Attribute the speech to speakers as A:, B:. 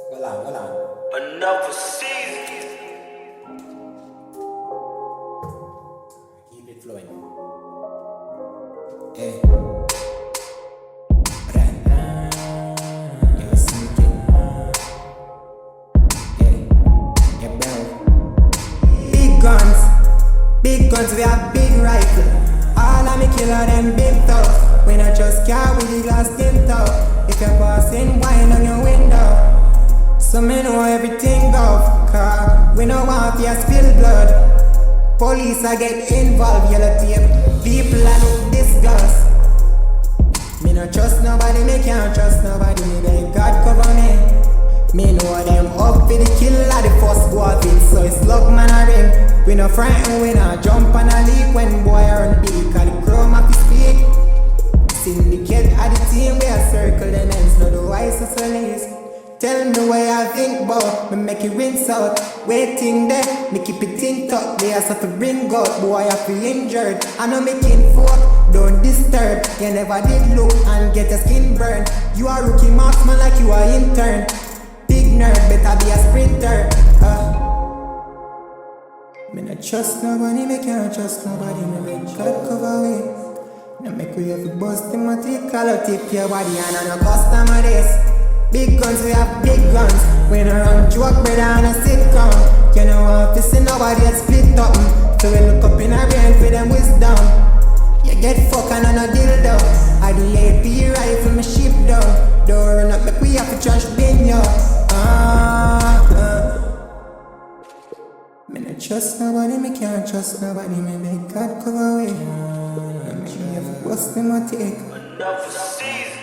A: Go on.
B: Another season.
A: Keep it flowing.
C: Big guns, we have big rifle. All of me killer them big tough. We not just car with the glass tint up. If you're passing wine on your window, so me know everything off. Car, we no want you spill blood. Police I get involved, yellow tape. People and disgust. Me no trust nobody, me can't trust nobody. Me beg God cover me. Me know them up for the killa, the first go of it. So it's slug man a ring. We no frighten, we no jump on a leap when boy run big. Cause the chrome have to speak. Syndicate at the team, we a circle them ends. No do isosceles. Tell me what I think about, me make it rinse out. Waiting there, me keep it tint up. They have to bring out, boy I feel injured. I know making folk, don't disturb. You never did look and get your skin burned. You are rookie marksman like you are intern. Big nerd, better be a sprinter. Me not trust nobody, me can't trust nobody. Me make God cover me. No make we have to bust in my teeth. Color tip your body and on a custom of this. Big guns, we have big guns. We no run joke, brother, on a sitcom. You know want to see nobody else split up. So we look up in a rain for them wisdom. You get fucked and on a dildo. I the AP rifle, me ship down. Don't run up, make we have to trash bin yo. Me not trust nobody, me can't trust nobody. Me make God cover away. Me have to bust in my take.
B: Another season.